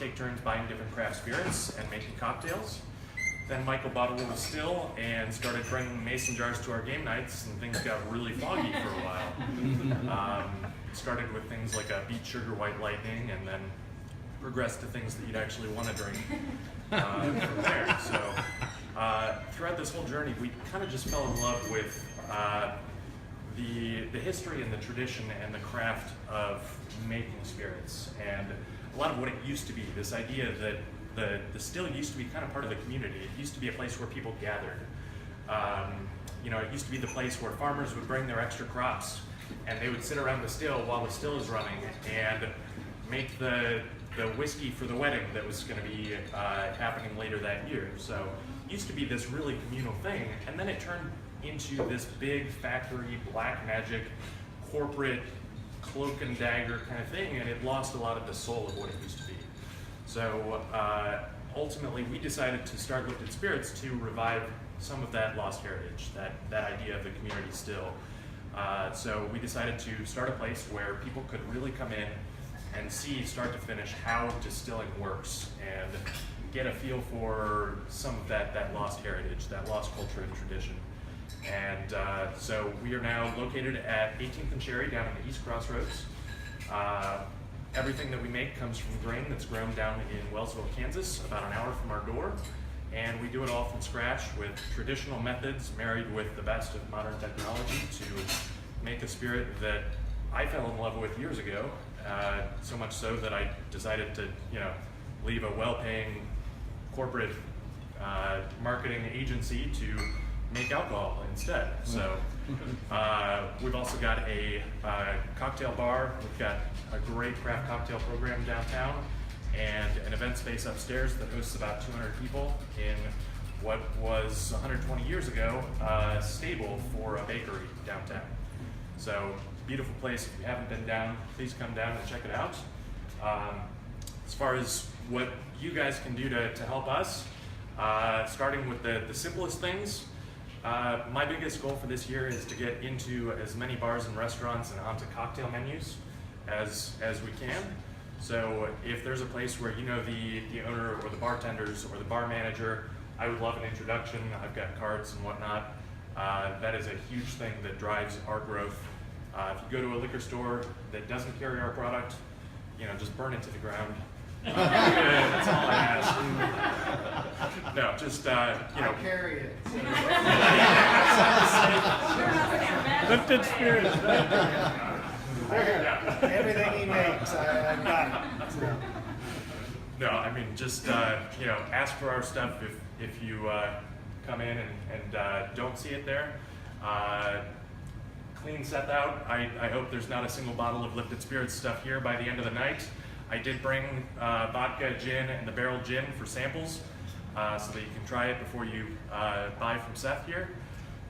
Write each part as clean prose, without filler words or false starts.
take turns buying different craft spirits and making cocktails. Then Michael bought a little still and started bringing mason jars to our game nights, and things got really foggy for a while. Started with things like a beet sugar white lightning, and then progressed to things that you'd actually want to drink from there. So throughout this whole journey, we kind of just fell in love with the history and the tradition and the craft of making spirits, and a lot of what it used to be, this idea that the still used to be kind of part of the community. It used to be a place where people gathered. It used to be the place where farmers would bring their extra crops, and they would sit around the still while the still is running and make the whiskey for the wedding that was going to be happening later that year. So it used to be this really communal thing, and then it turned into this big factory, black magic, corporate, cloak and dagger kind of thing, and it lost a lot of the soul of what it used to be. So ultimately, we decided to start Lifted Spirits to revive some of that lost heritage, that idea of the community still. So we decided to start a place where people could really come in and see, start to finish, how distilling works, and get a feel for some of that lost heritage, that lost culture and tradition. And so we are now located at 18th and Cherry down in the East Crossroads. Everything that we make comes from grain that's grown down in Wellsville, Kansas, about an hour from our door. And we do it all from scratch with traditional methods married with the best of modern technology to make a spirit that I fell in love with years ago. So much so that I decided to, leave a well-paying corporate marketing agency to make alcohol instead. So we've also got a cocktail bar. We've got a great craft cocktail program downtown, and an event space upstairs that hosts about 200 people in what was 120 years ago a stable for a bakery downtown. So beautiful place. If you haven't been down, please come down and check it out. As far as what you guys can do to help us, starting with the simplest things, my biggest goal for this year is to get into as many bars and restaurants and onto cocktail menus as we can. So if there's a place where you know the owner or the bartenders or the bar manager, I would love an introduction. I've got cards and whatnot. That is a huge thing that drives our growth. If you go to a liquor store that doesn't carry our product, just burn it to the ground. That's all I ask. No, just I carry it. Lifted Spirits. Everything he makes, I've got it. So. No, I mean, just ask for our stuff if you come in and don't see it there. Clean Seth out. I hope there's not a single bottle of Lifted Spirits stuff here by the end of the night. I did bring vodka, gin, and the barrel gin for samples, so that you can try it before you buy from Seth here.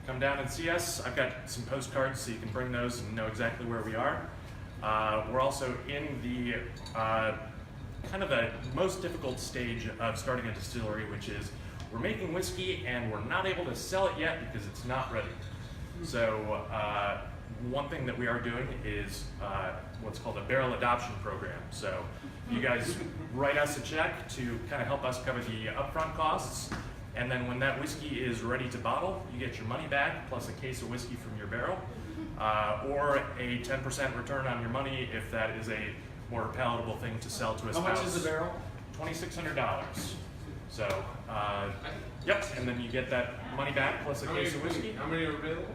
Come down and see us. I've got some postcards so you can bring those and know exactly where we are. We're also in the kind of the most difficult stage of starting a distillery, which is we're making whiskey and we're not able to sell it yet because it's not ready. So one thing that we are doing is what's called a barrel adoption program. So you guys write us a check to kind of help us cover the upfront costs, and then when that whiskey is ready to bottle, you get your money back plus a case of whiskey from your barrel, or a 10% return on your money if that is a more palatable thing to sell to a spouse. How much is the barrel? $2,600. So, yep, and then you get that money back plus a case of whiskey. How many are available?